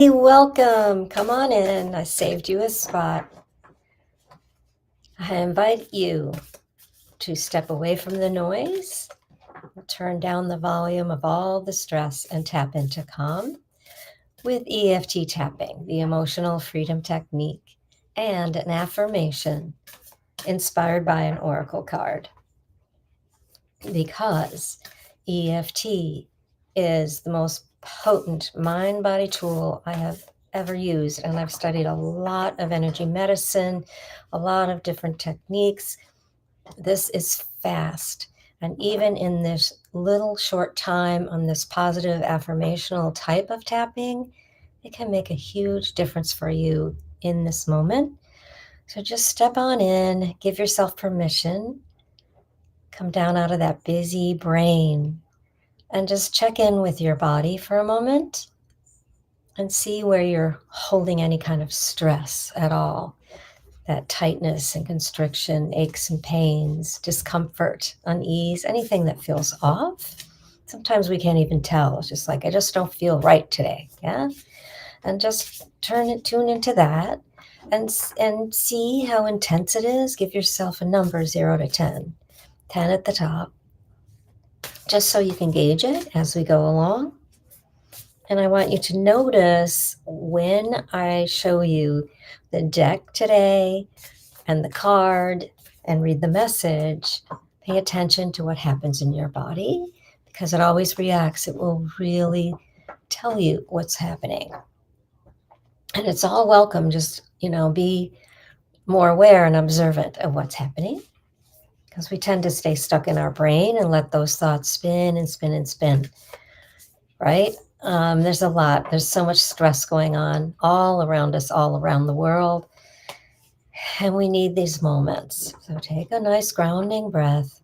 Hey, welcome. Come on in. I saved you a spot. I invite you to step away from the noise, turn down the volume of all the stress, and tap into calm with EFT tapping, the emotional freedom technique, and an affirmation inspired by an oracle card. Because EFT is the most potent mind body tool I have ever used. And I've studied a lot of energy medicine, a lot of different techniques. This is fast. And even in this little short time on this positive affirmational type of tapping, it can make a huge difference for you in this moment. So just step on in, give yourself permission, come down out of that busy brain and just check in with your body for a moment and see where you're holding any kind of stress at all. That tightness and constriction, aches and pains, discomfort, unease, anything that feels off. Sometimes we can't even tell. It's just like, I just don't feel right today. Yeah. And just tune into that and see how intense it is. Give yourself a number 0 to 10. 10 at the top, just so you can gauge it as we go along. And I want you to notice when I show you the deck today and the card and read the message, pay attention to what happens in your body because it always reacts. It will really tell you what's happening. And it's all welcome. Just, be more aware and observant of what's happening because we tend to stay stuck in our brain and let those thoughts spin and spin and spin, right? There's a lot. There's so much stress going on all around us, all around the world. And we need these moments. So take a nice grounding breath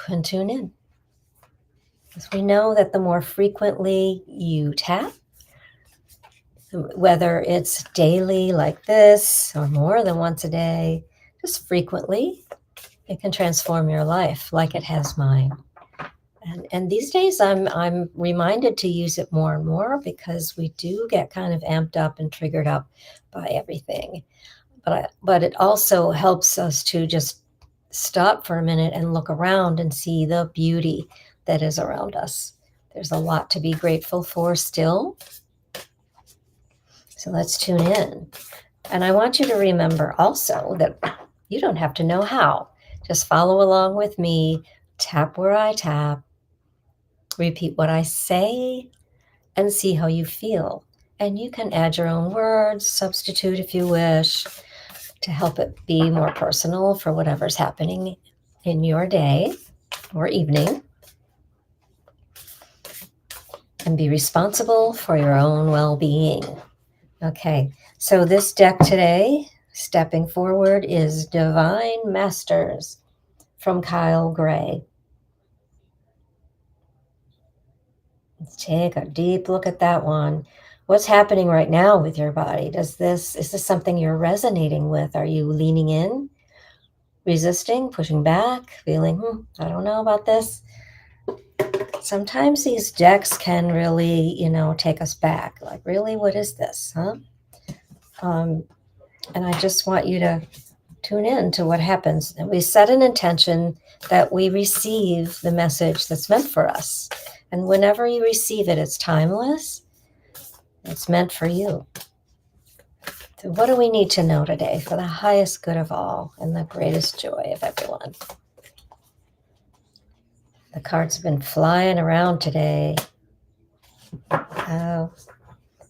and tune in. Because we know that the more frequently you tap, whether it's daily like this or more than once a day, just frequently, it can transform your life like it has mine. And these days I'm reminded to use it more and more because we do get kind of amped up and triggered up by everything. But it also helps us to just stop for a minute and look around and see the beauty that is around us. There's a lot to be grateful for still. So let's tune in. And I want you to remember also that you don't have to know how. Just follow along with me, tap where I tap, repeat what I say, and see how you feel. And you can add your own words, substitute if you wish, to help it be more personal for whatever's happening in your day or evening. And be responsible for your own well-being. Okay, so this deck today, stepping forward, is Divine Masters from Kyle Gray. Let's take a deep look at that one. What's happening right now with your body? Is this something you're resonating with? Are you leaning in, resisting, pushing back, feeling, I don't know about this? Sometimes these decks can really, take us back. Like, really, what is this, huh? And I just want you to tune in to what happens. And we set an intention that we receive the message that's meant for us. And whenever you receive it, it's timeless. It's meant for you. So what do we need to know today for the highest good of all and the greatest joy of everyone? The cards have been flying around today.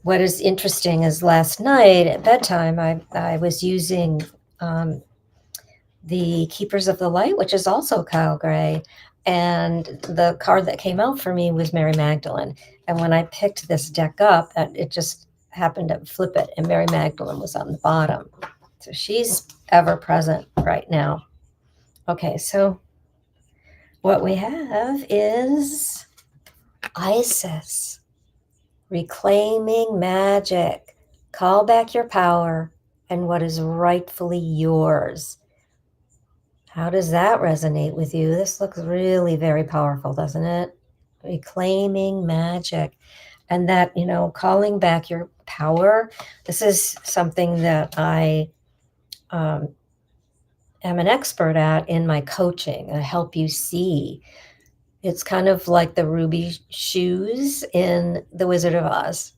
What is interesting is last night at bedtime, I was using the Keepers of the Light, which is also Kyle Gray. And the card that came out for me was Mary Magdalene. And when I picked this deck up, it just happened to flip it, and Mary Magdalene was on the bottom. So she's ever present right now. Okay, so what we have is Isis, reclaiming magic. Call back your power and what is rightfully yours. How does that resonate with you? This looks really very powerful, doesn't it? Reclaiming magic. And that, calling back your power, this is something that I am an expert at in my coaching. I help you see. It's kind of like the ruby shoes in The Wizard of Oz.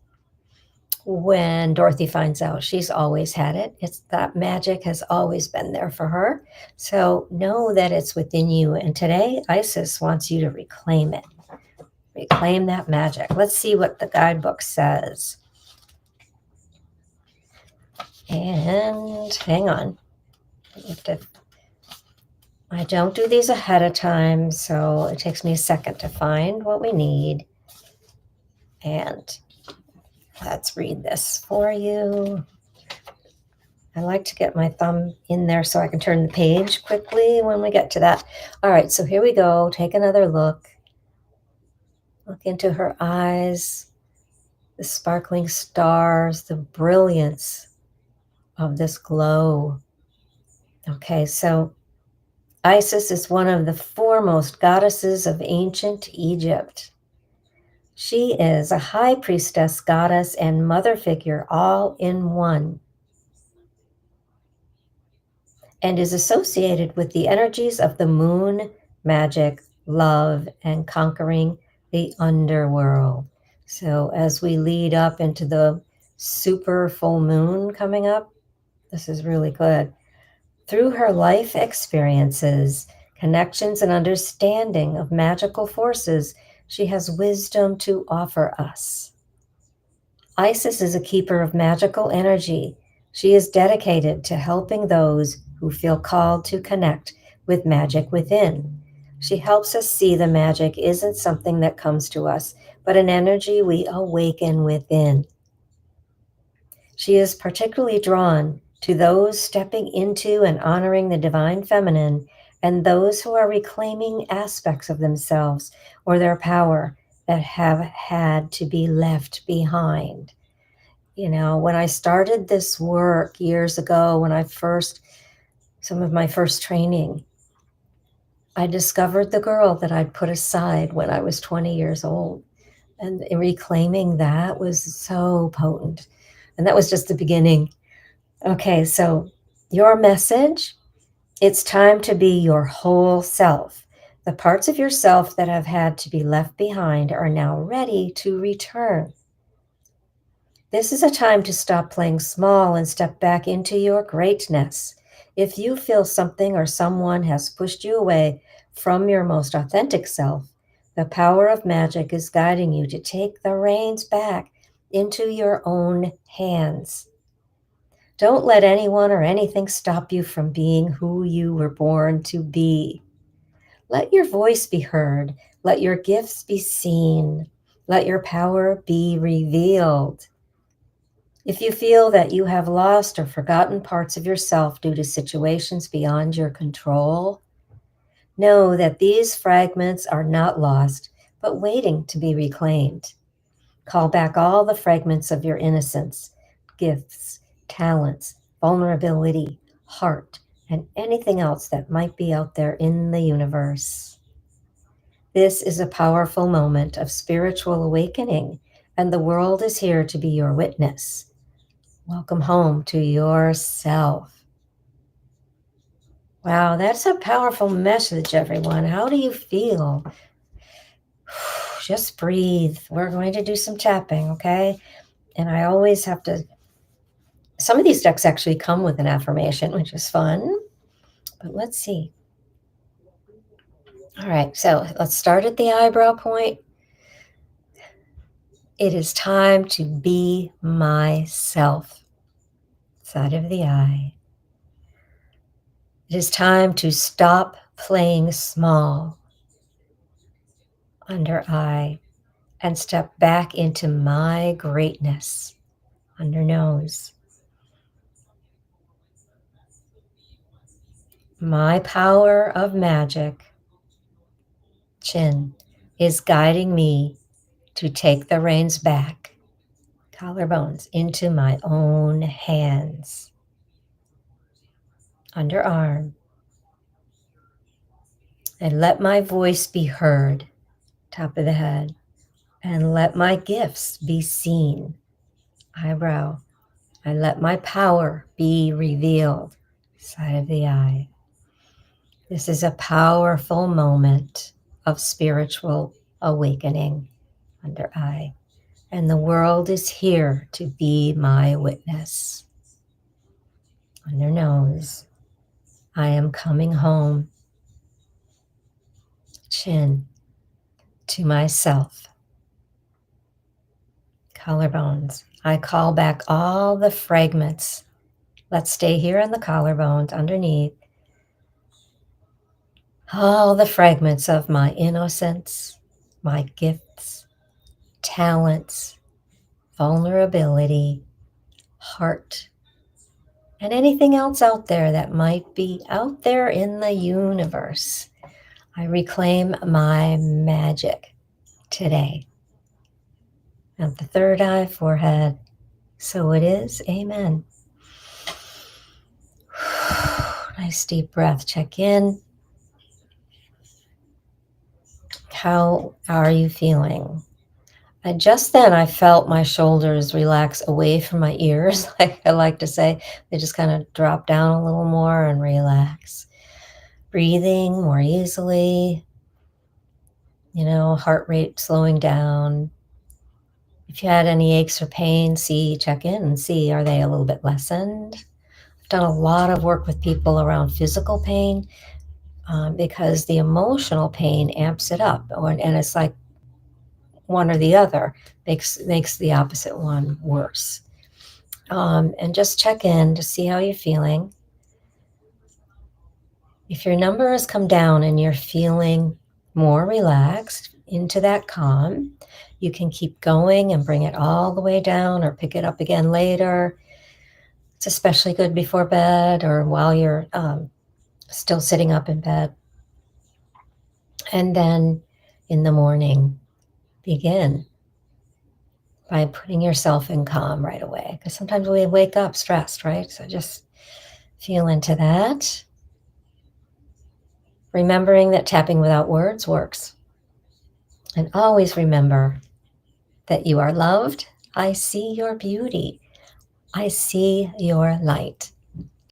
When Dorothy finds out, she's always had it. It's that magic has always been there for her. So know that it's within you. And today, Isis wants you to reclaim it. Reclaim that magic. Let's see what the guidebook says. And hang on. I don't do these ahead of time, so it takes me a second to find what we need. And let's read this for you. I like to get my thumb in there so I can turn the page quickly when we get to that. All right, so here we go. Take another look. Look into her eyes, the sparkling stars, the brilliance of this glow. Okay, so Isis is one of the foremost goddesses of ancient Egypt. She is a high priestess, goddess, and mother figure all in one, and is associated with the energies of the moon, magic, love, and conquering the underworld. So as we lead up into the super full moon coming up, this is really good. Through her life experiences, connections, and understanding of magical forces, she has wisdom to offer us. Isis is a keeper of magical energy. She is dedicated to helping those who feel called to connect with magic within. She helps us see the magic isn't something that comes to us, but an energy we awaken within. She is particularly drawn to those stepping into and honoring the divine feminine and those who are reclaiming aspects of themselves or their power that have had to be left behind. When I started this work years ago, some of my first training, I discovered the girl that I'd put aside when I was 20 years old. And reclaiming that was so potent. And that was just the beginning. Okay, so your message, it's time to be your whole self. The parts of yourself that have had to be left behind are now ready to return. This is a time to stop playing small and step back into your greatness. If you feel something or someone has pushed you away from your most authentic self, the power of magic is guiding you to take the reins back into your own hands. Don't let anyone or anything stop you from being who you were born to be. Let your voice be heard. Let your gifts be seen. Let your power be revealed. If you feel that you have lost or forgotten parts of yourself due to situations beyond your control, know that these fragments are not lost, but waiting to be reclaimed. Call back all the fragments of your innocence, gifts, talents, vulnerability, heart, and anything else that might be out there in the universe. This is a powerful moment of spiritual awakening, and the world is here to be your witness. Welcome home to yourself. Wow, that's a powerful message, everyone. How do you feel? Just breathe. We're going to do some tapping, okay? And I always have to, some of these decks actually come with an affirmation, which is fun. But let's see. All right, so let's start at the eyebrow point. It is time to be myself. Side of the eye. It is time to stop playing small. Under eye. And step back into my greatness. Under nose. My power of magic, chin, is guiding me to take the reins back, collarbones, into my own hands. Underarm. And let my voice be heard, top of the head. And let my gifts be seen. Eyebrow. I let my power be revealed. Side of the eye. This is a powerful moment of spiritual awakening under eye. And the world is here to be my witness. Under nose. I am coming home. Chin. To myself. Collarbones. I call back all the fragments. Let's stay here in the collarbones underneath. All the fragments of my innocence, my gifts, talents, vulnerability, heart, and anything else out there that might be out there in the universe. I reclaim my magic today. At the third eye, forehead. So it is. Amen. Nice deep breath. Check in. How are you feeling? Just then I felt my shoulders relax away from my ears. Like I like to say, they just kind of drop down a little more and relax. Breathing more easily, heart rate slowing down. If you had any aches or pains, check in and see, are they a little bit lessened? I've done a lot of work with people around physical pain because the emotional pain amps it up. And it's like one or the other makes the opposite one worse. And just check in to see how you're feeling. If your number has come down and you're feeling more relaxed into that calm, you can keep going and bring it all the way down or pick it up again later. It's especially good before bed or while you're still sitting up in bed. And then in the morning, begin by putting yourself in calm right away. Because sometimes we wake up stressed, right? So just feel into that. Remembering that tapping without words works. And always remember that you are loved. I see your beauty. I see your light.